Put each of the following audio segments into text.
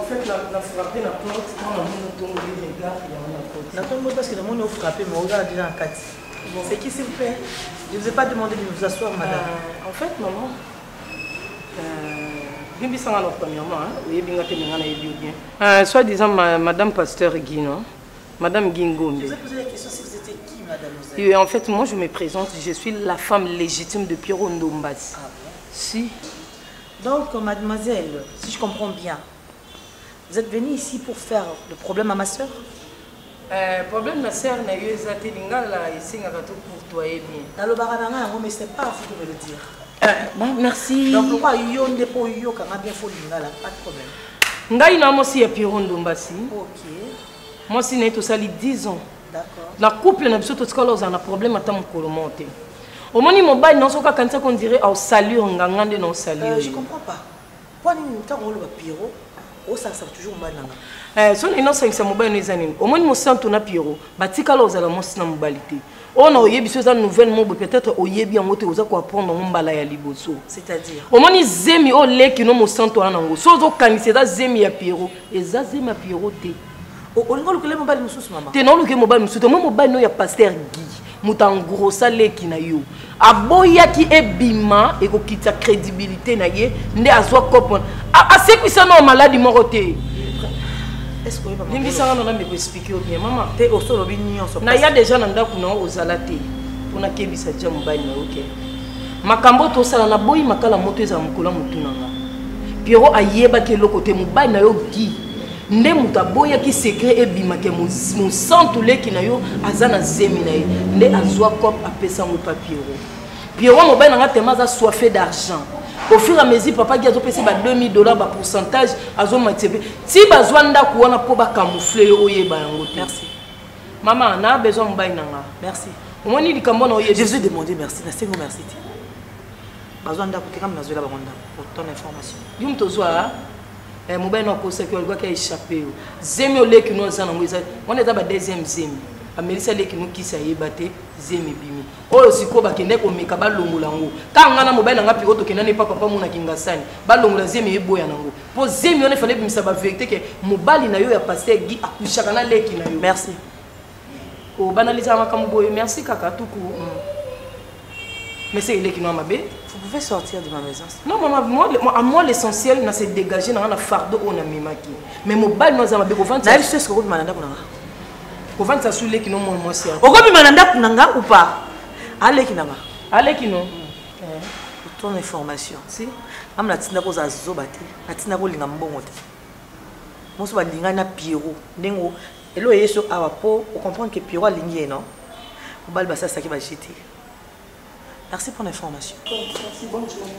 fait, la frappé la porte, quand on a tombé, regarde, il y a un porte. La tombe parce que le monde a frappé, mais regarde déjà en 4. C'est qui s'il vous plaît? Je ne vous ai pas demandé de vous asseoir, madame. En fait, maman, Bimbi Sangalo, premièrement, oui, bien, soi-disant, madame Pasteur Guy, non? Madame Guingombe. Je vous ai posé la question si vous étiez qui, madame? Et en fait, moi, je me présente, je suis la femme légitime de Pierrot Ndombas. Ah bon? Si. Donc, mademoiselle, si je comprends bien, vous êtes venue ici pour faire le problème à ma soeur? Problème, ma soeur, n'a eu été lingala et signe à pour toi et bien. Dans le barananga, mais c'est pas vous devez le dire. Merci. Donc, pourquoi yon dépôt yon quand on a bien fait lingala? Pas de problème. Ngai na moi si ya Pierrot Ndombasi. Ok. Moi si n'a tout ça les 10 ans. D'accord. La couple n'a pas tout ce qu'on a un problème à tant qu'on monte. Au moment où mon bail non soit quand ça qu'on dirait au salut on gagne de non salut. Je comprends pas. Pourquoi nous quand on le Pierrot, ça toujours mal là. Son innocent c'est mon bail nous anime. Au moment où mon sang tourne Pierrot, batika là aux alamons na mobilité. On a eu besoin d'une nouvelle mot peut-être au yebi en moto aux quoi prendre mon bala ya liboso. C'est-à-dire. Au moment où zemi au lait qui nous mon sang tourne en gros. Sozo kaniseda zemi ya Pierrot et za zemi ya Pierrot te. On a le mobile mususu maman. Te non le mobile mususu. Moi mobile no ya pasteur Guy. Mutangrosa leki na yo aboya ki ebima et ko kita crédibilité na ye nde azwa kopon a c'est que ça non maladie moroté est-ce que maman nimbi sanga na me ko expliquer bien maman te osolo binyo so na ya déjà na ndako na ozalate pona kebisa jamu bani na OK makambo to sala na boyi makala moto eza mukula mutunanga Pierrot ayeba ke lokote mobali na yo Guy nde mutaboya ki secret ebima ke mon santu leki na yo azana zemi na ye nde azwa cop apesa mo papier Pierrot mobile na tellement za soifé d'argent au fur et à mesure papa qui a payé ba $2000 ba pourcentage azo matebe ti bazwa ndako wana po ba camoufler yo oyeba yango te. Merci maman na besoin mobile nanga merci omoni likambo na oye je vous ai demandé merci na sengo merci ti bazwa ndako ke kam na zola ba monda pour ton information yum tozwa mobile na ko sekyo lwa ka échapper zemi oleki no zana ngweza on est ba deuxième zemi amelisa leki no kisa yebate zemi bimi oyo siko bakende ko meka balongola ngo kanga na mobile nga piko to kenane papa mona kingasani balongola zemi eboya nango po zemi on fallait bimisa ba vérité ke mobali na yo ya pasteur Guy akushaka na leki na yo merci o banaliza makambo boyo merci kaka tuku mais c'est leki no mabe. Vous pouvez sortir de ma maison. Non, maman, moi l'essentiel, c'est de dégager dans un fardeau on a mis maki. Mais mon bal nous a bien vendre. D'ailleurs, c'est ce que vous m'avez dit. Vous vendez ça sur les qui n'ont moins moi c'est. Vous m'avez dit ou pas? Allez qui n'a pas. Allez qui non. Pour ton information. Si. Am la tina pose à zobate. La tina pose l'ingambongote. Moi, c'est l'inga na Pierrot. Nengo. Et là, il est sur Awapo. Vous comprenez que Pierrot a l'ingé non? Vous bal basa ça qui va jeter. Merci pour l'information. Merci, bonne journée.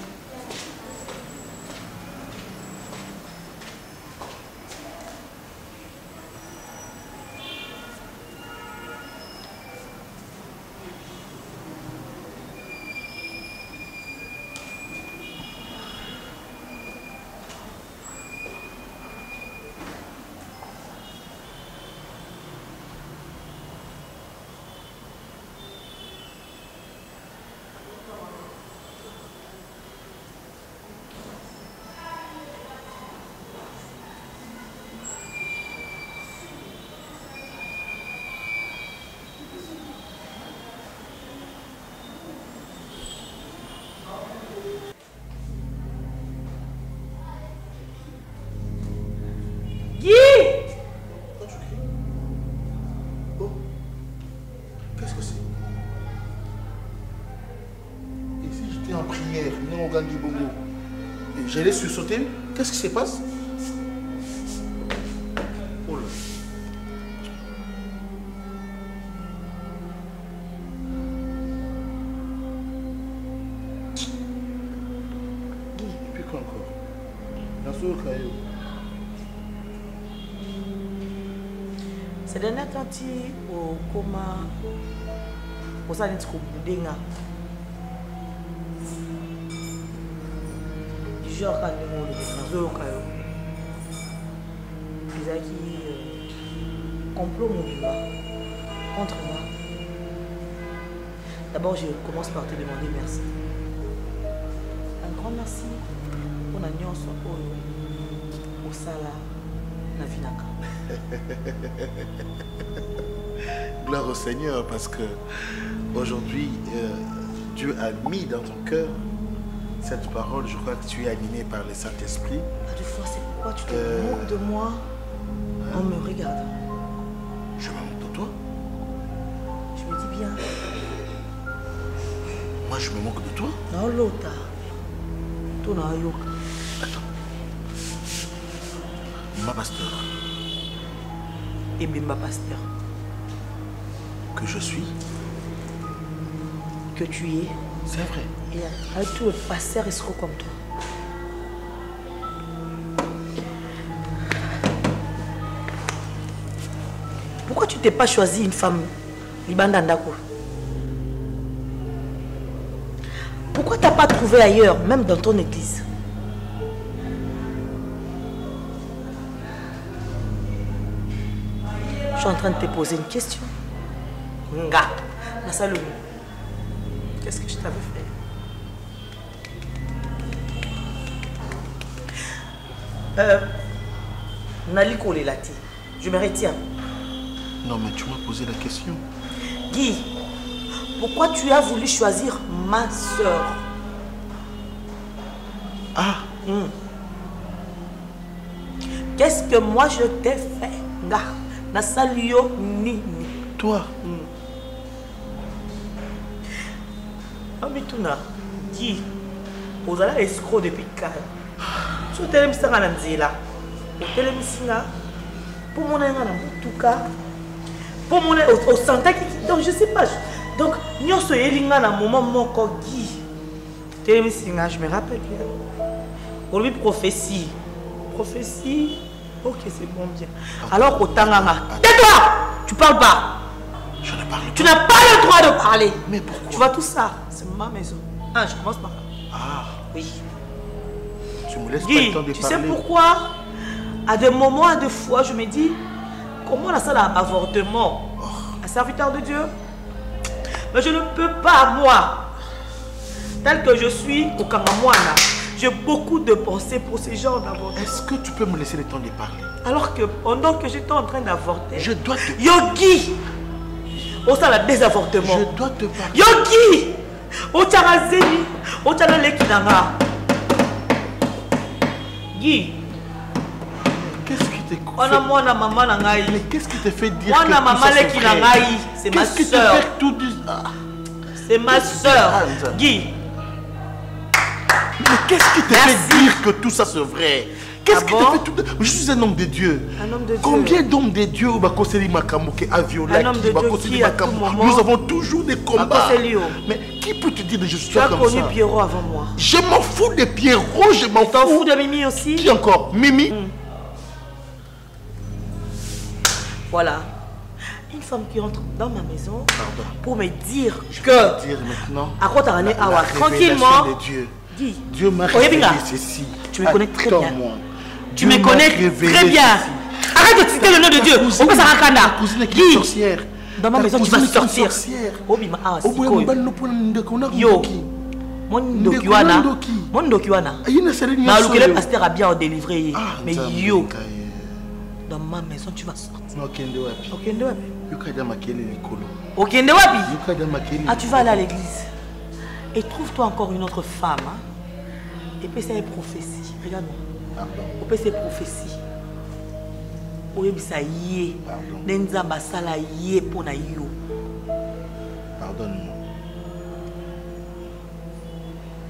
J'allais sursauter. Qu'est-ce qui se passe? Oh là. Depuis quand encore? Dans ce caillou. C'est dernier temps au coma. Au sein de Boudinga. Genre quand nous avons complot contre moi. D'abord, je commence par te demander merci. Un grand merci pour la nuance au Sala. na vinaka. Gloire au Seigneur, parce que aujourd'hui, Dieu a mis dans ton cœur cette parole. Je crois que tu es animé par le Saint-Esprit. Des fois, c'est pourquoi tu te moques de moi en me regardant. Je me moque de toi? Je me dis bien. Moi, je me moque de toi? Non, l'autre. Toi, non, yoka. Attends. Ma pasteur. Et bien, ma pasteur. Que je suis? Que tu es. C'est vrai. Et à tous les pasteurs, ils seront comme toi. Pourquoi tu t'es pas choisi une femme Libanda Ndako? Pourquoi t'as pas trouvé ailleurs, même dans ton église? Je suis en train de te poser une question. Nga, Nasalou, qu'est-ce que je t'avais fait? Naliko Lelati, je me retiens. Non, mais tu m'as posé la question. Guy, pourquoi tu as voulu choisir ma soeur? Ah. Qu'est-ce que moi je t'ai fait? Nga, Nasalio Nini. Toi? Amituna, Guy, vous allez escroc depuis quand? Tu es allé me faire un nzela. Tu es allé me faire pour mon en tout pour mon au santé. Donc je sais pas. Donc nous sommes allés à un moment mon Guy. Tu es allé me faire, je me rappelle bien. Pour lui prophétie. Prophétie. Ok, c'est bon bien. Alors au Tanganga. Tais-toi! Tu parles pas. Je ne parle pas. Tu n'as pas le droit de parler. Mais pourquoi? Tu vois tout ça, c'est ma maison. Ah, je commence par là. Ah. Oui. Tu me laisses Guy, pas le temps de tu parler. sais pourquoi? À des moments, à des fois, je me dis, comment la salle à avortement? Un serviteur de Dieu? Mais je ne peux pas, moi, tel que je suis au Kangamouana, j'ai beaucoup de pensées pour ces genres d'avortement. Est-ce que tu peux me laisser le temps de parler? Alors que pendant que j'étais en train d'avorter, Je dois te... Yogi, au sein de désavortement. Je dois te parler. Yogi, au Tcharazeni, au Tchalalekinanga. Guy. Qu'est-ce qui te Mais qu'est-ce qui te fait dire que tout ça c'est vrai? C'est ma Qu'est-ce qui te soeur. fait tout dire? C'est ma soeur. Guy. Mais qu'est-ce qui te fait dire que tout ça c'est vrai? Qu'est-ce qui te fait tout... Je suis un homme de Dieu. Un homme de Dieu. Combien d'hommes de Dieu a violé? Un homme de Dieu qui à tout moment... Nous avons toujours des combats. Mais qui peut te dire que je suis comme ça? Tu as connu Pierrot avant moi. Je m'en fous de Pierrot, je m'en fous. T'en fous de Mimi aussi? Qui encore? Mimi? Voilà. Une femme qui entre dans ma maison pour me dire je que... vais te dire maintenant. À quoi t'as ramené Awa? Tranquillement. Dis. Dieu m'a révélé ceci. Tu me connais très bien. Tu me connais très bien. Arrête de citer le nom de Dieu. On peut s'arrêter là. Qui? Sorcière. Dans ma maison, tu vas sortir. Obima, Yo. Mondo Kiwana. Mondo Kiwana. Mais le pasteur a bien délivré. Mais yo. Dans ma maison, tu vas sortir. Okende wapi? Okende wapi? Yukada makele likolo. Okende wapi? Yukada makele. Ah, tu vas aller à l'église. Et trouve-toi encore une autre femme. Hein? Et puis c'est une prophétie. Regarde-moi. Et puis c'est prophétie. Oyebisa yé. Nenzamba sala yé pona yo. Pardonne-moi.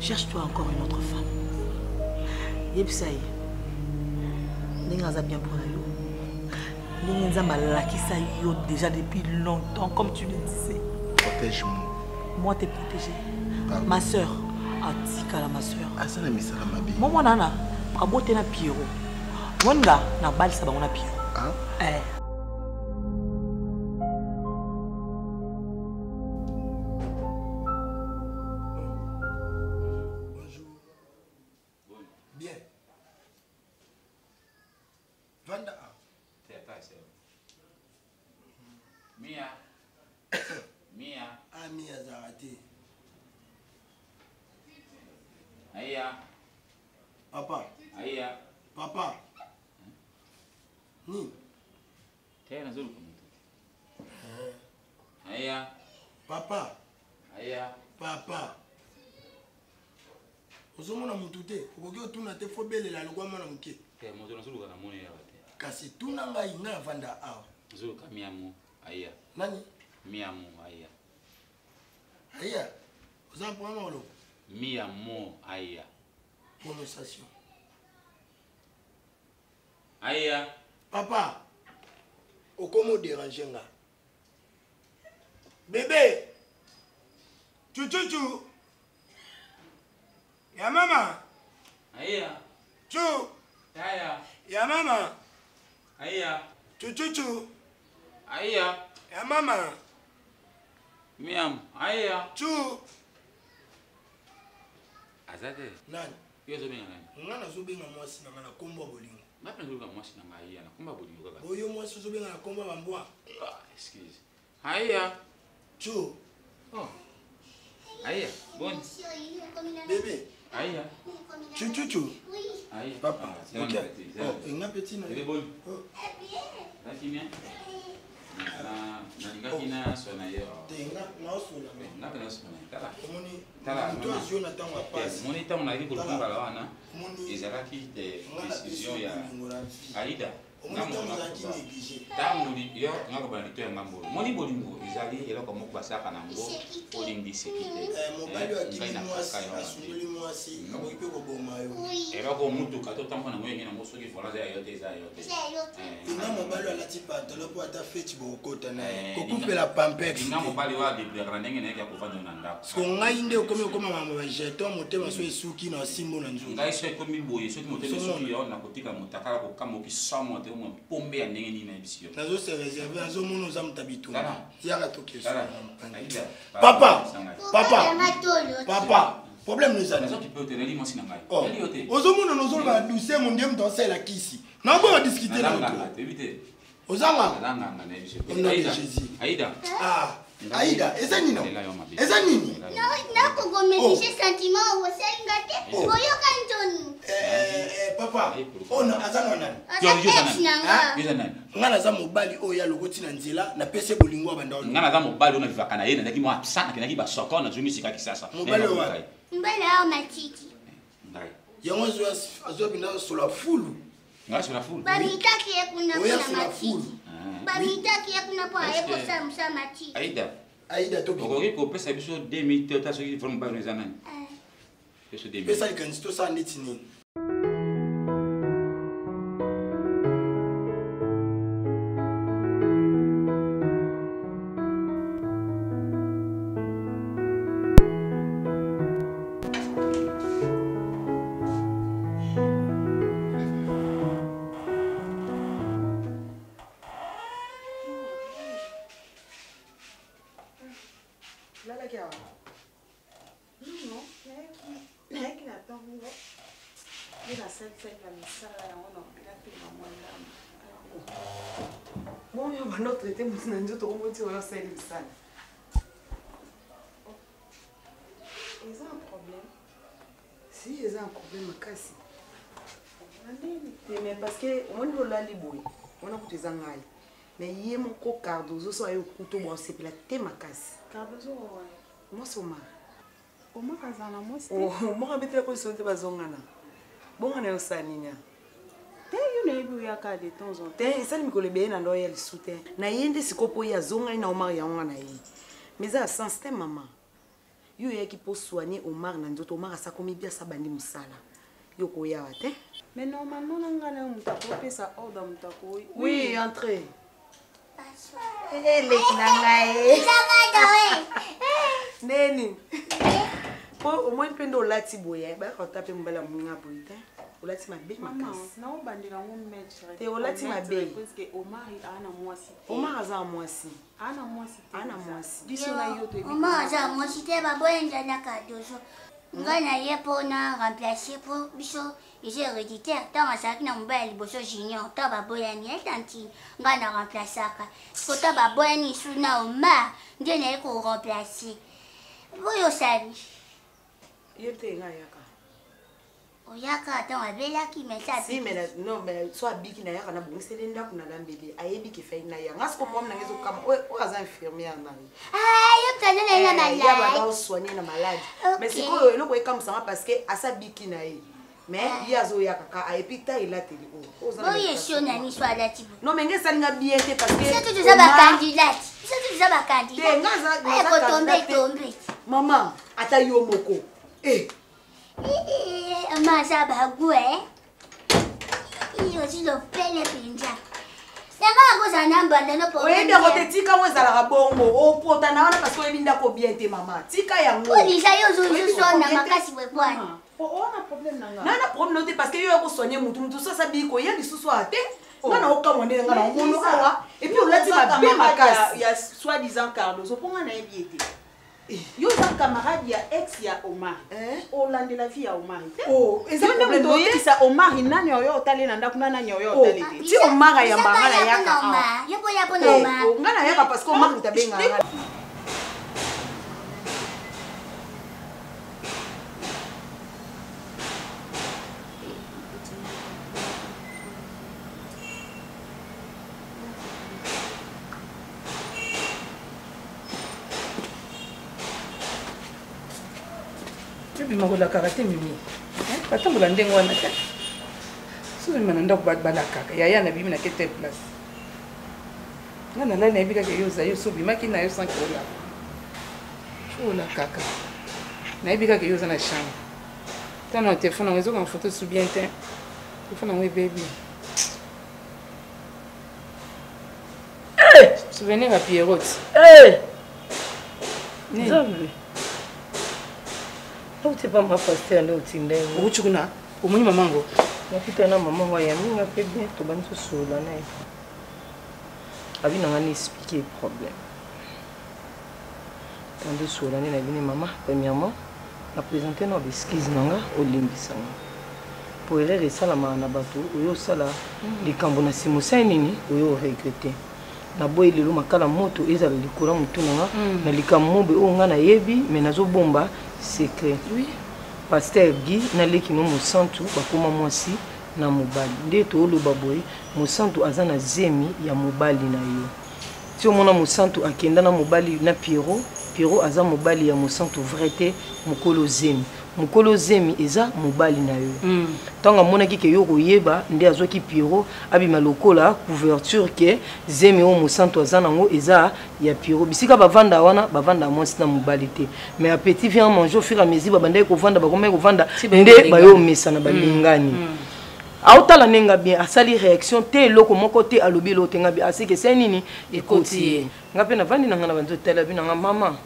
Cherche-toi encore une autre femme. Yebisa yé. Nengaza bien pona yo. Nenzamba lakisa yo déjà depuis longtemps, comme tu le disais. Protège-moi. Moi t'es protégé. Ma soeur, Atikala ma soeur. Asana misala mabi. Moi nana, abote na Pierrot. Wanga na bal sa bango na Pierrot. Ah? Eh. Bien. Vanda. Mia. Mia. Ah, Mia Zarate. Aïe. Papa. Aïe. Papa. Ni. Tena zulu kama. Aya. Papa. Aya. Papa. Ozomona mutu te, okoki otuna te fo belela lokwa mwana muke. Te moto na zulu kana mone ya bate. Kasi tuna ngai nga vanda awa. Zulu kamiamu. Aya. Nani? Miamu aya. Aya. Oza mpona olo. Miamu aya. Prononciation. Aya. Papa. Okomo déranger nga. Bébé. Chuchuchu. Ya mama. Aya. Chu. Aya. Ya mama. Aya. Chuchuchu. Aya. Ya mama. Miamu aya. Chu. Azate. Nani? Yo zo benga nani? Nga nazobenga mwasi na nga na kombo ya bolingo. Ngapi nazuluka mwasi na ngai ya na kumba bolingo kaka. Boyo mwasi ozobenga na kombo ya bambwa. Excuse. Aya. Chu. Oh. Aya. Bon. Bébé. Aya. Chuchuchu. Aya. Papa. C'est Ok. un Oh, nga petit na. C'est bon. Oh. Lakini na ningakina sona yo. Tenga na osola. Ngapena sona. Tala. Omoni. Tala. Mtu azio na tango apasi. Moni tamu na iko kumba la wana. Omoni. Ezalaki de décision ya Aida. Omoni tango zaki négligé. Tango yo ngako bana lito ya ngambo. Moni bolingo ezali eloko moko basaka na ngo olingi sekite. Mobali wa kini mwasi asunguli mwasi aboki pe koboma yo. Eloko mutu kato tambo na ngoyengi na mosoki vola za yote za yote. Nga mobali alati patalo po ata feti bokota na ye. Kokupela pampex. Nga mobali wa libera ndenge na ya kuvanda na ndako. Sko ngai nde okomi okoma mambo ba jeton motema so esuki na simbo na nzungu. Ngai so ekomi boye soki motema soki yo na kotika motakala ko kamoki samo te mo pombe ya ndenge ni na bisio. Nazo se réserver nazo mono za mtabitu. Yaka to question. Papa. Papa. Problème nous a. Tu peux te relire moi si ngai. Ozomona nozo ba douce mon ndem dans la kisi. Na bo discuter là. Ozanga. Nanga na bisio. Aida. Ah. Aida, eza nini? Eza nini? Na kogomenisha sentiment osengate. Boyo kantoni. Papa, ona azanga nani? Yo nani? Ngana za mobali oya lokoti na nzela na pese bolingo abanda. Ngana za mobali ona vivaka na yena ndaki mo absana kenaki ba soko na zumi sika kisasa. Mobali wa. Mbele ao matiti. Ngai. Yango azo binda sola fulu. Ngai sola fulu. Bamitaki ekuna kuna matiti. Bamitaki ekuna po ayeko samsa matiti. Aida to. Okoki ko pesa biso 2000 te ta soki from ba nzana. Peso 2000. Pesa likansto sa ndeti nini? Ils ont un problème. Si ils ont un problème, casse. Mais parce que on est là liboui, on a coûté zangai. Mais il y a mon co Cardozo soit au couteau bon c'est la thème à casse. Cardozo moi c'est moi. Oma kazana moi c'est. Oh moi habite la position de bazongana. Bon on est au saninya. Te you ne bu ya ka de temps en temps. Te ça me colle bien dans elle soutien. Na yende sikopo ya zonga ina Omar ya ngana yi. Mais ça sans système maman. Yo yaki pour soigner Omar na ndoto Omar asa komi bia sabandi musala. Yo ko ya te. Mais normalement ngana mutako pesa ordre mutako. Oui, entrez. Elle est nangae. Neni. Po au moins pendo lati boye ba ko taper mbala munga boite. Olati mabe makas. Na obandira ngo match. Te olati mabe. Parce que Omar ana mwasi. Omar aza mwasi. Ana mwasi. Ana mwasi. Diso na yo te. Omar aza mwasi te ba boyenga na Cardozo. Ngana ye po na remplacer po biso ise héréditaire tant asaki na mobali boso junior ta ba boyani etanti ngana remplaçaka. Kota ba boyani suna Omar ndiye na ko remplacer. Boyo sani. Yete nga yaka. oyaka ata abelaki message. Si mais non mais soit biki na yaka na bongiseli ndako na lambeli ayebi ke fai na ya ngasko problème na ngezo kama o aza infirmière na Yo tane na malade. ya ba ba soigner na malade mais c'est quoi eloko ekamsanga parce que asa biki na ye mais yazo yaka ka ayebi ta ilateli o Oye shona ni swala tibu. non mais ngesa linga bien te parce que Ça tu ba candidate. Ça tu ba candidate. te ngaza tomber. Maman ata yo moko Masa bagu Iyo si lo pele pinja. Sanga ko sana mbanda no po. Oye ndako te tika mo ezala bongo o pota na wana parce que oyebi ndako bien te mama. Tika yango. Oni sa yo zo na makasi we bwana. On a problème nanga. Na problème te parce que yo ko soigner mutu ça biko ya lisusu ate. Ngana okamone ngana mono awa et puis on l'a dit ma bien makasi. Il y a soi-disant Carlos. Au point on a évié. Yo un camarade ya ex ya Omar. O lande la vie ya Omar. Oh, et c'est problème doye ça Omar nani yo otale na ndako nani yo otale. Ti Omar ya mbanga na yaka. Yo po ya po na ma. Ngana yaka parce que Omar ntabenga. Bimagola karate mimi batambola ndenge wana te soki bima na ndako balakaka yaya na bimi na kete place nga na lali nayebi kaka yoza yo so bimaki na yo sanki olakaka nayebi kaka yoza na chambre tana telefone yango ezokanga foto su bien te telefone yango ebebi souvenir ya Pierrot Nzambe. Tu pas ma pasteur là au tinde. Où tu connais? Au moins maman go. Na pita na maman wa ya minga pe bien to ban so sola na. Abi na ngani expliquer problème. Tande sola na bini maman premièrement la présenter nos excuses nanga au limbisanga. Pour erreur esala na bato oyo sala likambo na simusa nini oyo regretter. Na boy lelo makala moto ezala likora mutu nanga na likambo be o nga na yebi mais nazo bomba secret. Oui. Pasteur Guy na leki no musantu bakoma mwasi na mobali. Nde to lo baboy musantu azana zemi ya mobali na yo. Ti o mona musantu akenda na mobali na Pierrot aza mobali ya musantu vrai te mukolo zemi. Mukolo zemi eza mobali na yo. Tanga mona ki ke yo koyeba nde azoki Pierrot abima lokola couverture ke zemi o musantu azana ngo eza ya Pierrot. Bisika bavanda wana bavanda mwasi na mobali te. Mais appétit vient manger au fur et à mesure babanda ko vanda bakoma ko vanda nde bayo mesa na balingani. Autala nenga bien asali réaction te loko moko te alobi lo tenga bien asike c'est nini ekoti. Ngape na vandi na ngana banzo tela bina nga mama.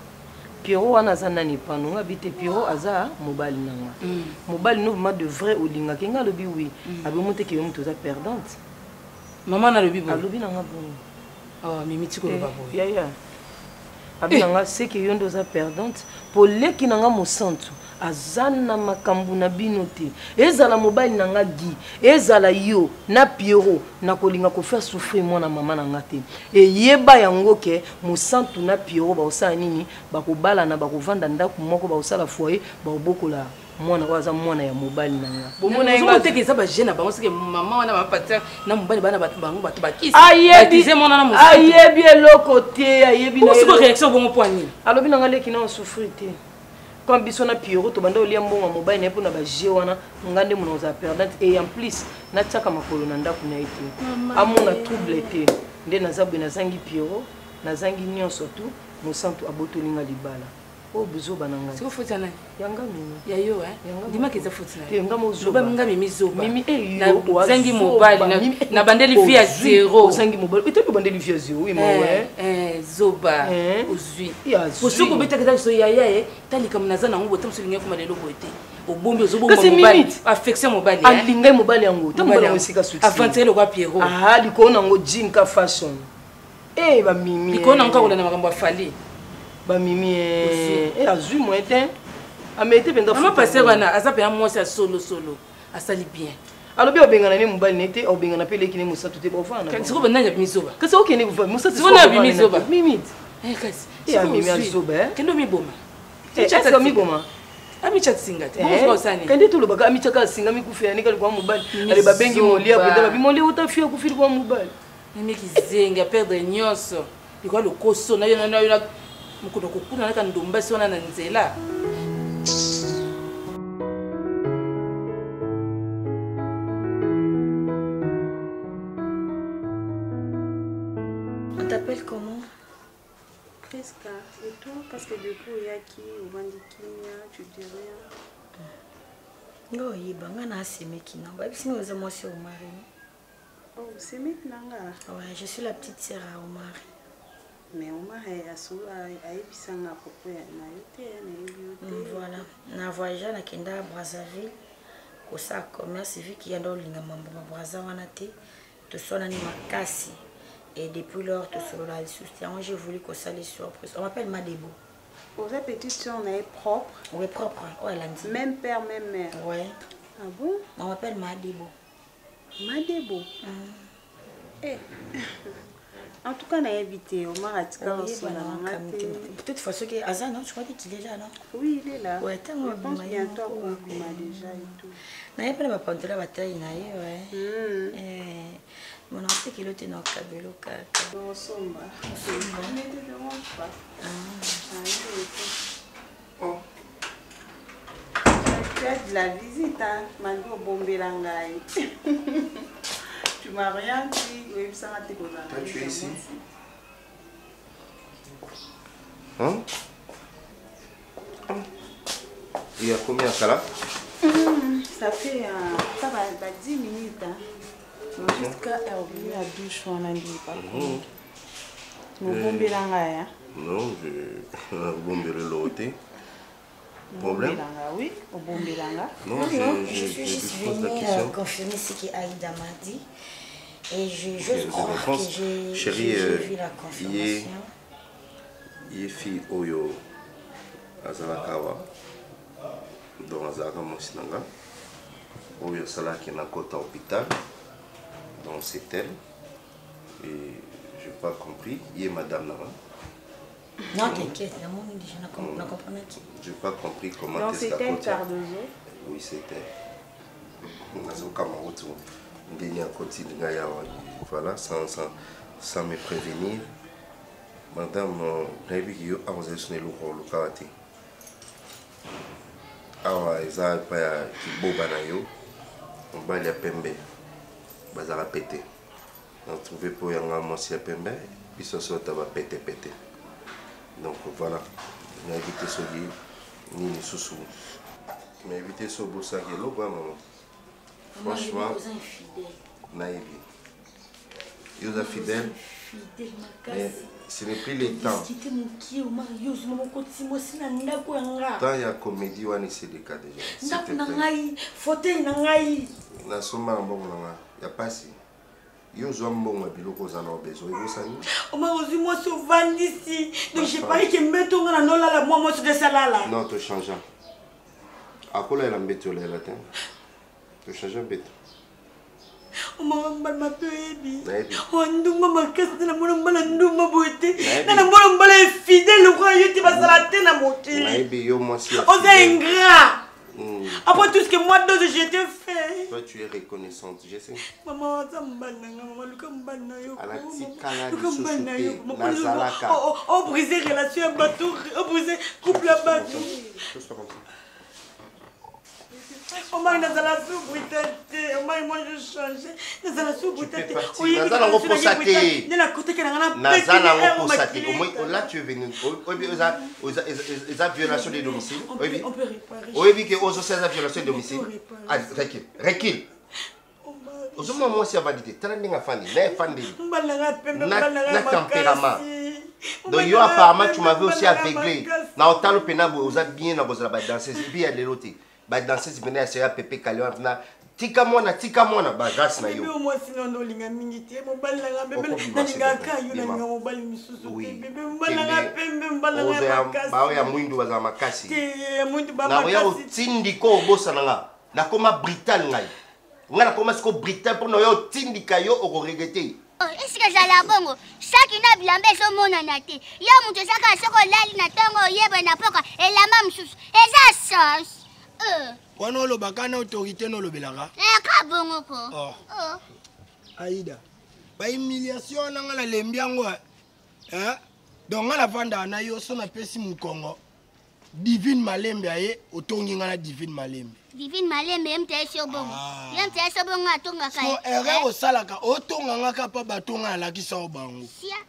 Pierrot wana zana ni pano ngabite Pierrot aza mobali nanga. Mobali no ma de vrai olinga kenga lobi oui. Abi monte ke yomu toza perdante. Maman na lobi bo. Alobi nanga bon. Ah mimi tiko loba bo. Ya ya. Abi nanga c'est que yondo za perdante pour leki nanga mosantu. Azana makambu na binote ezala mobali nanga Guy ezala yo na Pierrot na kolinga ko faire souffrir moi na maman na ngate e yeba yango ke mosantu na Pierrot ba osala nini ba ko bala na ba ko vanda ndako moko ba osala foyer ba bokola mwana waza mwana ya mobali nanga bomona nga teke za ba jeune ba osike maman wana ba pater na mobali bana ba bango ba bakisi ayebi mona na mosantu ayebi eloko ayebi na ko réaction bongo poani alobi nanga leki na souffrir te. Quand bisona Pierrot to banda olia mbongo mobile na epona ba je wana ngande mona za perdante et en plus na tsaka makolo na ndako na ete amona trouble te nde nazabwe na zangi Pierrot na zangi nyonso tu mosantu abotolinga libala o buzo bananga siko foti na yanga mimi ya yo ndima keza foti na yanga mozoba nga mimi zoba mimi na zangi mobile na bandeli vie à zéro zangi mobile ete pe bandeli vie à zéro oui moi zoba ozui posuko beta keza so ya talika mnaza na ngo tamso linga kuma lelo boete obombi ozobomba mobile affection mobile alinga mobile yango tambola musika suti avancer le kwa Pierrot liko na ngo jinka fashion ba mimi liko na ngo na makambo afali ba mimi azui moete amete penda maman passer wana azape moi c'est solo asali bien alobi obengana ne mobali nete obengana pe leki ne musatu te bofana siko bananya bimizoba kasi okene kufa musatu siko na bimizoba mimit kasi ya mimi azoba kendo miboma est-ce que miboma amicha tsinga te bongo sani kende to lobaka amicha ka singa mikufa ni kalikuwa mobali ale babengi molia bota bimolia utafia kufiri kwa mobali mimi kizenga perdre nyonso biko lokoso na yona mukono kokuna na kandomba si wana na nzela On t'appelle comment? Presque. Et toi, parce que depuis il y a qui au Bandikimia, tu dis rien. Non, il y a un assez mec qui n'a pas. Sinon, vous êtes moi sur Omar. Oh, c'est maintenant. Ouais, je suis la petite sœur à Omar. Mais Omar a ébissé à propos de voilà. On a voyagé à Kenda à Brazzaville. Au sac commerce, vu qu'il y a dans le Brazzaville, tout ça, on a cassé. Et depuis lors, tout sur la soutien, j'ai voulu que ça les surprise. On m'appelle Madebo. Pour cette petite soeur, on est propre. Oui, propre. Ouais, elle a dit. Même père, même mère. Ouais. Ah bon? On m'appelle Madebo. Madebo. Eh. En tout cas, on a évité. Omar a dit de toute façon, Azan, non, je crois qu'il est là, non? Oui, il est là. Ouais, je pense bientôt qu'on m'a déjà et tout. On n'a pas de pantalon à bataille, ouais. Mon enfant qui est dans le cabello. On sombre. On ne te dérange pas. Tu as de la visite, hein? Mando Bombelangaï. Tu m'as rien dit. Oui, ça m'a été posé. Toi, tu es ici? Hein? Il y a combien ça là? Ça fait 10 minutes. Hein? Jusqu'à la douche, on a dit pas. Non, je bomberai l'autre. Problème? Oui, au Bombelanga. Non, je suis juste venue confirmer ce qu'Aïda m'a dit. Et je juste crois que j'ai vu la confirmation. Il est fille Oyo Azalakawa. Donc Azalaka Mosinanga. Oyo Salaki na kota hôpital. Donc c'est elle. Et je n'ai pas compris. Il est madame Nara. Non, t'inquiète, je ne comprends pas. Je n'ai pas compris comment donc c'est elle Cardozo? Oui, c'est elle. Voilà, sans me prévenir. Madame, je n'ai pas osé sonner le kawati. Awa, eza pa ya kiboba na yo. Mbali ya pembe. Bazara pété. On trouvait pour yanga mosi ya pembe. Puis ça sota va pété. Donc voilà. On a évité ce lit. Ni les sous-sous. Mais éviter ce beau sac et l'eau, maman. Franchement, naïve. Ils sont fidèles. Mais ce n'est plus le temps. Tant il y a comédie, on essaie de cas déjà. Fauteuil nangai. Na soma bon nanga. Il y a pas si. Yo zombo mabilo za na bezo et ça ni. On m'a reçu moi sur van d'ici. Donc j'ai pas que mettons na no la moi de salala. Non, tu changes. Akola la mbeto la latin. Tu changes bête. On m'a ma baby. On nduma makasi na mona mbala nduma bote. Na mona mbala fidèle le roi yo ti basalate na moté. Naïbi yo moi si. On est ingrat. Après tout ce que moi j'ai fait. Toi tu es reconnaissante, je sais. Maman, ça maman, Luka mbana yo. À la tikala de Nazalaka. On brisé relation à bateau, on brisé couple à bateau. On m'a Nazala sous brutalité, on m'a moi je changeais. Nazala sous brutalité. Oui, Nazala on posaté. Nazala on posaté. Là tu es venu. Ils ont violation de domicile. On peut réparer. Oui, que aux autres violation de domicile. Allez, recule. Aux hommes moi si validé. Trending à Fanny, les Fanny. Na tempérament. Donc yo apparemment tu m'avais aussi aveuglé. Na otalo penabo aux bien na bozala ba danser bien les lotés. Ba danser venait à ser pépé kalio na tika mona ba grâce na yo. Moi sinon no linga mingi mo balanga bébé na linga ka yo na linga mo bali misusu bébé mo balanga pembe mo balanga makasi. Ba ya mwindu baza makasi. Te mwindu ba makasi. Na yo tindiko obosa nga. Na koma brutal ngai. Nga na koma siko brutal pour no yo tindika yo o regretter. Est-ce que ça la bongo? Chaque n'a bilambe so mona na te. Ya muto saka soko lali na tongo yeba na poka et la mam sous. Et ça sens. Wana lo bakana autorité no lo belaka. Ka bongo ko. Aïda. Ba humiliation na ngala lembiango. Donc ngala vanda na yo so na pesi mu Congo. Divine Malembe aye otongi ngala Divine Malembe. Divine Malembe MTS bongo. MTS bongo atonga kai. So erreur osalaka otonga ngaka pa batonga la kisa obango.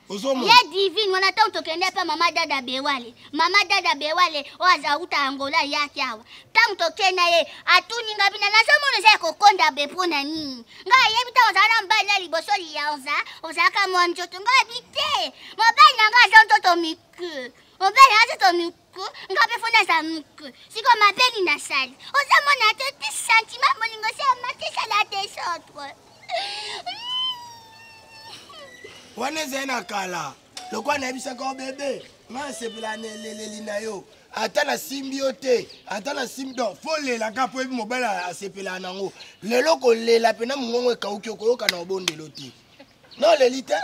Ozomo. Ya Divine wana tonto kende pa mama dada bewale. Mama dada bewale oaza uta Angola yake awa. Tanto kena ye atuni ngabina na somo no se kokonda be pona ni. Nga ye bita ozana mbana liboso lianza ozaka mwanjoto ngabite. Mobana nga zonto to miku. Mobana azo to miku. Ngabe fona za miku. Siko mapeni na sali. Ozamona te pi sentiment moningo se amate sala te sotre. Wana zena kala. Lokwa na bisa ko bebe. Ma sepela neleleli na yo. Ata na symbiote, ata na simdo. Fole la kapo ebi mobile asepela nango. Lelo ko lela pena mungongo e kauki okoyoka na obondelo te. Non lelite?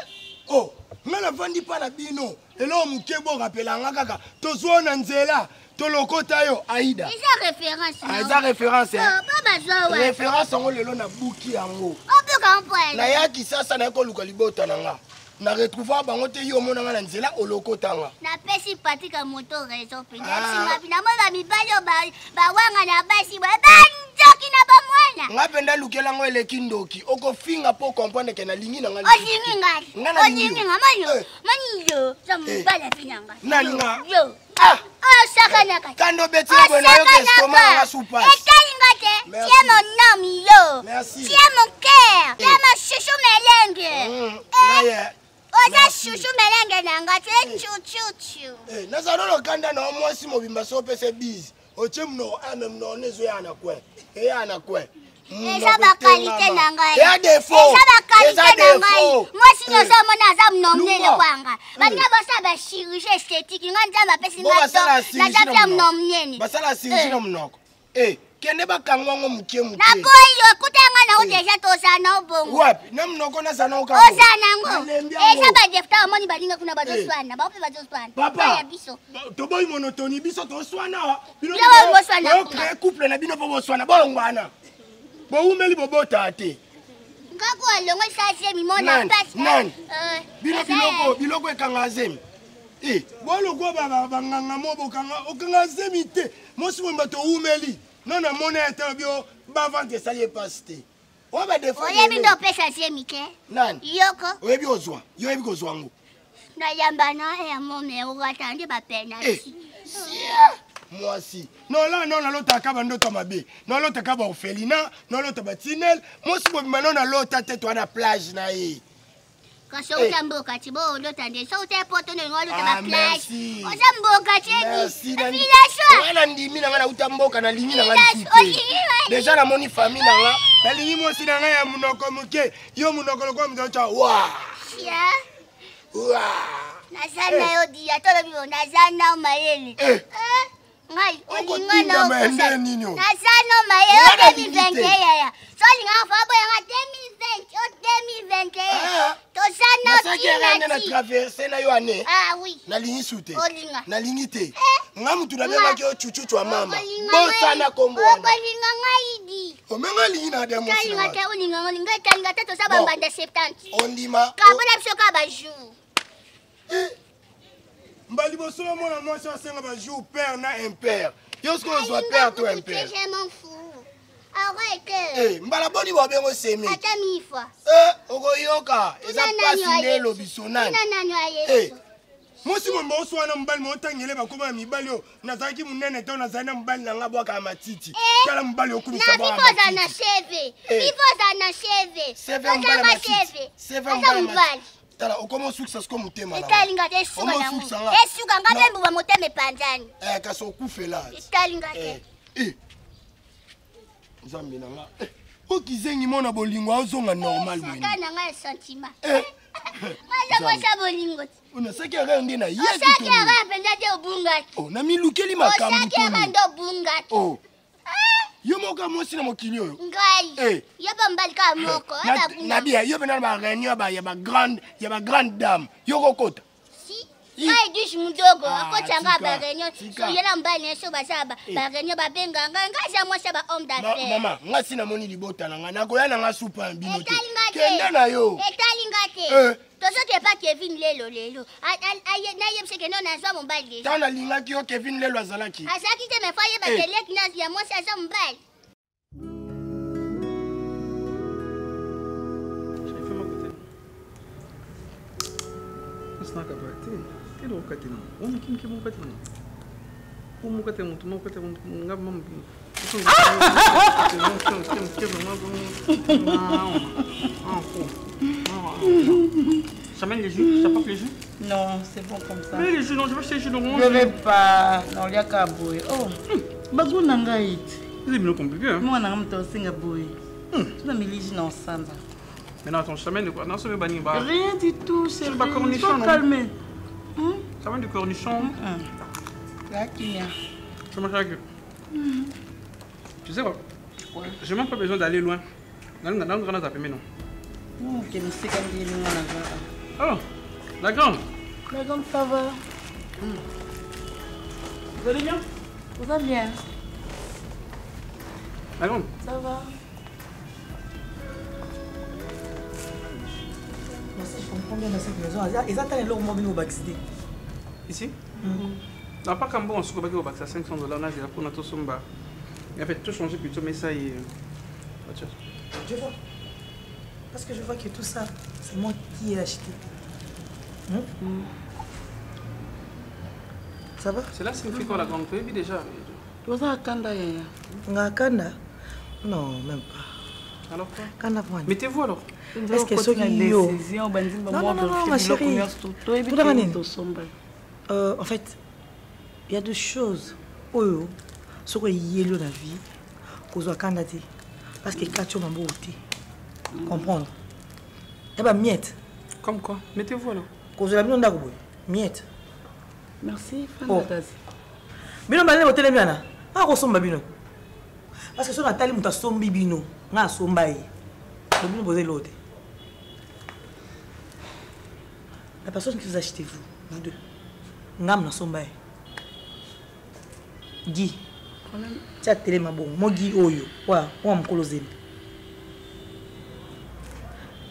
Oh, ngala vandi pa na bino. Elo mukebo rapela ngaka. Tozona nzela. Tolokota yo Aïda. Eza référence. Eza référence. Pas besoin. Référence ngo lelo na buki yango. On peut comprendre. Na yaki sasa na ko luka libota nanga. Na retrouver bango te yo mona ngala nzela olokotanga. Na pesi patika moto raison pe. Sima bina mona mibalo ba wanga na basi ba banjoki na ba mwana. Ngapenda lukela ngo eleki ndoki. Oko finga po comprendre ke na lingi na ngali. Ozingi ngali. Ozingi ngamayo. Maniyo. Zambala finanga. Nanga. Yo. Oh, sakanaka. Kando beti ya bwana yo ke stoma nga soupas. Tu es mon homme, yo. Merci. Tu es mon cœur. Tu es ma chouchou melengue. Oza chouchou melengue nanga. Tu es chouchou. Nazalo kanda na mwasi mobimba so pese biz. Oche mno ame mno nezo yana kwe. Yana kwe. Eza ba qualité nanga. Eza défaut. Eza ba qualité nanga. Mwasi nyoso mona za mnomnele kwanga. Banya bosa ba chirurgie esthétique nganja ba pesi ngato. Na za mnomnene. Basala chirurgie na mnoko. Kende bakangwa ngo mukie mukie. Na koyo kutanga na udeja tosana obongo. Wapi? Na mnoko na sana uka. Osana ngo. Eza ba defta moni balinga kuna bazoswana. Ba ope bazoswana. Papa. To boy monotoni biso to swana. Bino boswana. Ko couple na bino boswana. Bolongwana. Bo umeli bobota ate. Ngako alongo sase mi mona passe. Nan. Biloko ekangazemi. Bolo go banganga mobo kanga okangazemi te. Mosi mo mbato umeli. Non na mona ete bio bavante sali paste. O ba defo. Oye bindo pesa semi ke. Nan. Yoko. Oye bi ozwa. Yo ebi kozwa ngo. Na yamba na ya mome o atande ba penalty. Moi si. Non là non la lota kaba ndoto mabe. Non lota kaba orphelinat, non lota batinel. Moi si bo manon na lota tete na plage na e. Kaso utamboka tibo lota nde so te poto no ngolo ta plage. Otamboka cheki. Wana ndimi na ngana utamboka na lingi na ngani kite. Déjà na moni famille na nga. Na lingi mo si na nga ya munoko muke. Yo munoko kwa mdocha. Wa. Ya. Wa. Nazana yo dia tolo bibo nazana mayele. Ngai, olinga na mende ninyo. Nazana mayele 2020 ya. So linga fa bo ya 2020, 2021. To sana kina na traverser na yo ane. Ah oui. Na lingi sute. Olinga. Na lingi te. Nga mutu na bema ki o chuchu wa mama. Bo sana kombo. Olinga ngaidi. Omenga lingi na demo sima. Olinga te olinga tanga te to sa bambanda 70. Ondima. Ka bona biso ka ba jour. Mbali bosolo mona mwasi asenga ba jour père na impair. Yo ce qu'on soit père toi impair. Je m'en fous. Arrête. Mbala boni bo bengo semi. Ata mi fois. Okoyoka. Eza pasi ndelo bisonani. Nani ayeso. Mosi mo oswana mbali mo tangele bakoma mibali o. Nazaki munene to nazana mbali na ngabwa ka matiti. Kala mbali okumisa ba. Na bifoza na cheve. Bifoza na cheve. Seve mbali matiti. Seve mbali. Tala okoma suksa sko mutema na. Italinga te suka na mu. Suka ngabe mbuba muteme panjani. Kaso okufela. Italinga te. Nzambe na nga. Okizengi mona bolingo azonga normal mwini. Kana nga sentiment. Maza mosa bolingo. Unasaki aga ndi na yeki. Osaki aga penda te obunga. Na milukeli makambu. Osaki aga ndo bunga. Yo moko mwasi na mokili yo. Ngai. Yo ba mbali ka moko. Nabia yo bena ba réunion ba ya ba grande dame. Yo kokota. Ngai dish mudogo akochanga ba réunion. So yela mbali so ba saba ba réunion ba benga ngai za mwasi ba homme d'affaires. Mama, ngasi na moni libota na nga nakoya na nga soupa mbino te. Kenda na yo. Etalinga te. Tozo ke pas Kevin lelo. Na yebse ke non azwa mbali. Tana linga ki yo Kevin lelo azalaki. Azaki te me faye ba kelek na ya mwasi azwa mbali. Quel est le on a qui mon côté non mon côté mon côté mon gars maman J'amène les jus, ça pas les jus? Non, c'est bon comme ça. Mais les jus, non, je veux acheter les jus de je vais pas. Non, il y a qu'à bouiller. Oh, bagou nangaït. C'est bien compliqué, hein? Moi, on a un bouiller. Tu vas me lire ensemble. Mais non, attends, je t'amène de quoi? Non, c'est pas rien du tout, c'est pas cornichon, non? Calme. Ça vient du cornichon. Là, qui y a? Je mange avec eux. Tu sais quoi? J'ai même pas besoin d'aller loin. Dans le grand tapé, mais non. Non, ok, mais c'est comme dit oh, la grande. La grande, ça va. Vous allez bien? Ça va bien. La grande? Ça va. Je comprends bien dans cette maison. Ils attendent leur mobile au Baxidé. Ici? Non, pas comme bon, on se trouve au Bax à $500. On a dit pour notre somba. Il a fait tout changer plutôt, mais ça y est. Je vois. Parce que je vois que tout ça, c'est moi qui ai acheté. Ça va? C'est là que signifie quoi la grande baby déjà? Tu vas à Kanda? Kanda? Non, même pas. Alors quoi? Kanda pour moi. Mettez-vous alors. Est-ce que c'est yo? Non, ma chérie. En fait, il y a deux choses. Oh, ce que y est la vie, qu'on soit Kanda. Parce que quand tu m'as beauté. Comprendre. Il y a miette. Comme quoi? Mettez-vous alors. Cause la bino ndako boy. Miette. Merci, Fantasy. Bino balé hôtel miana. Ah ko somba bino. Parce que so na tali muta sombi bino, nga somba yi. Le bino poser l'autre. La personne qui vous achetez vous deux. Ngam na somba yi. Guy. Tia télé ma bon, mo Guy oyo. Wa, wa mkolozeli.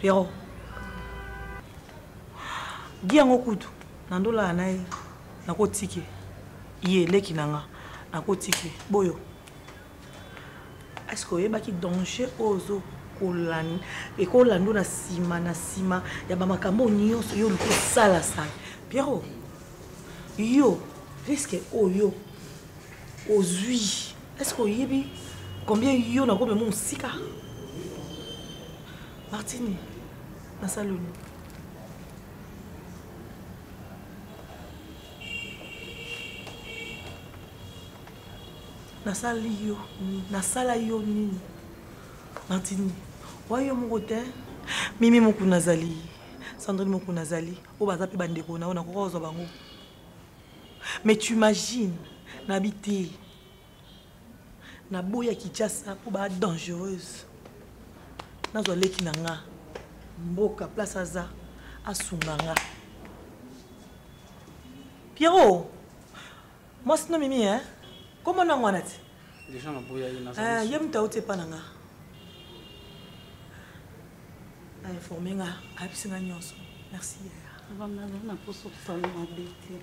Pero Guy yango kutu nandola naye nakotike ye leki nanga nakotike boyo est-ce que oyebaki danger ozo kolani ekolando na sima ya bamakambo nyonso yo likosala sala Pero yo risque oyo ozwi est-ce que oyebi combien yo nakobe mo sika Martini, na salon. Na sala yo nini. Martini, wayo mokote, Mimi moku nazali, Sandrine moku nazali, o bazapi bandeko na ona kokozo bango. Mais tu imagines, n'habiter, na boya Kinshasa pour ba dangereuse. Nazo leki nanga mboka place aza asunganga Pierrot moi sinon mimi hein comment na ngwana ti déjà na boya ina yem ta ote pananga a informer nga abisinga nyonso merci na poso tsana mabete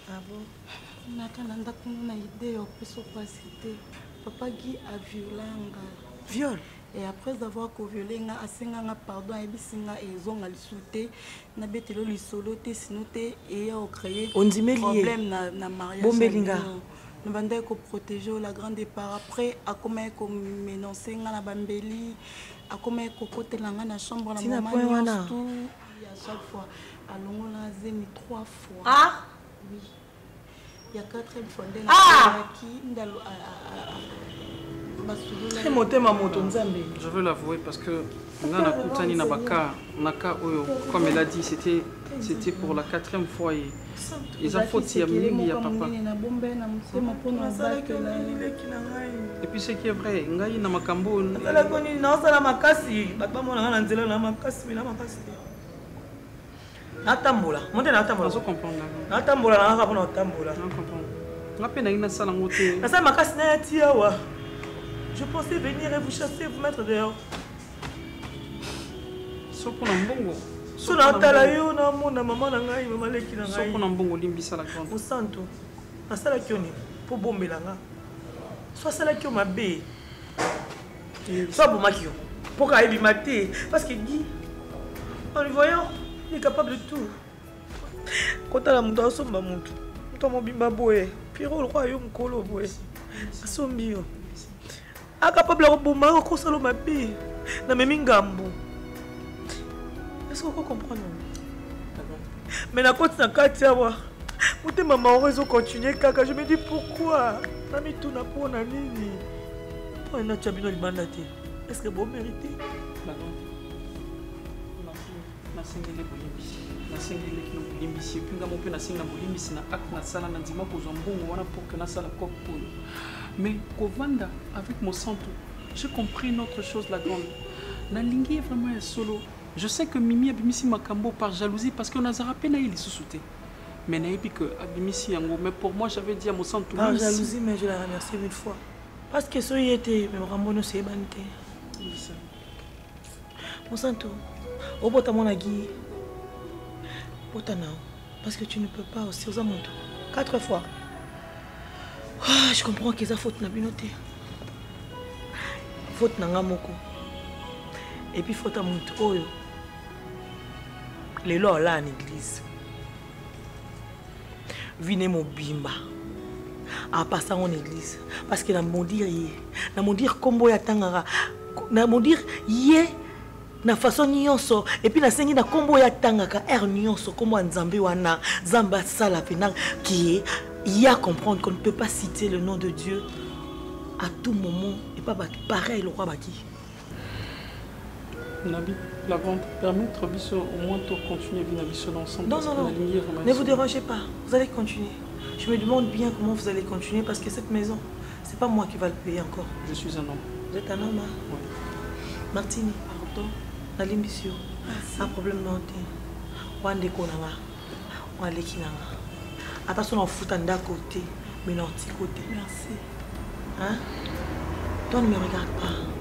ah bon nakana ndakuna idée yo poso pasité papa Guy a violanga viol. Et après avoir violé, nga asenga pardon et bisinga et zonga lisouté na betelo lisoloté sinoté et a créé problème na mariage. Bombelinga. Nous bandé ko protéger la grande départ après a comment ko menoncer nga na bambeli a comment ko kotelanga na chambre na maman tout et à chaque fois allons la zemi 3 fois. Ah oui. Il y a 4e fois qui ndalo je veux l'avouer parce que comme elle a dit, c'était pour la 4e fois. Et ils ont foutu à Mingi à papa. Et puis ce qui est vrai, ngai na makambo. La koni na sala makasi, batba mona na nzela na makasi, na makasi. Natambola, monte natambola. Je comprends. Natambola na ngaka pona tambola. Je comprends. Ngape na ina sala ngote. Na sala makasi na tia wa. Je pensais venir et vous chasser, vous mettre dehors. Soko na mbongo. So na tala yo na mona maman na ngai, maman leki na ngai. Soko na mbongo limbisa la grande. Au santo. Na sala kioni pour bombela nga. Soit ça là qui m'a bé. Soit pour Makio. Pour qu'il maté. Parce qu'il dit, en le voyant, il est capable de tout. Quand on a mon dos, on a mon tout. Quand on a mon boé. Pierrot, le royaume, colo, boé. Son bio. A capable de bomber, on a salon ma bé. Na même gambo. Est-ce qu'on comprend? Mais la côte n'a qu'à tirer. Moute maman, on va continuer, kaka. Je me dis pourquoi? Nami tout n'a pas na nini. Toi na chabino libandati. Est-ce que vous méritez? Na singele bolimbisi. Na singele kino bolimbisi. Puis nga mope na singa bolimbisi na ak na sala na ndima ko zombongo wana pour que na sala kop pour. Mais kovanda avec mon santo, j'ai compris une autre chose la grande. Na lingi est vraiment un solo. Je sais que Mimi a bimisi makambo par jalousie parce que Nazara pena il sous-souté. Mais mais pour moi j'avais dit à mon centre par jalousie, mais je la remercie 1000 fois parce que ça y était mais vraiment non c'est banté mon centre au bout de mon agui parce que tu ne peux pas aussi aux amontos 4 fois. Je comprends que ça faute na binoté faute na ngamoko et puis faute à mon oyo les lois là en église. Venez mon bimba à passer en église parce que na mon dire combo ya tangara na mon dire yé na façon nyonso et puis na sengi na combo ya tangaka er nyonso comme nzambe wana zamba sala pena qui y a comprendre qu'on ne peut pas citer le nom de Dieu à tout moment et pas pareil le roi baki. Nabi, la vente permettre au moins de continuer à vivre ensemble. Non, ne vous dérangez pas, vous allez continuer. Je me demande bien comment vous allez continuer parce que cette maison, c'est pas moi qui va le payer encore. Je suis un homme. Vous êtes un homme, hein? Oui. Martini, pardon. Nalimbisio. Un problème non. Wande konanga. Wale kinanga. Attention, on fout d'un côté, mais non, petit côté. Merci. Hein? Toi, ne me regarde pas.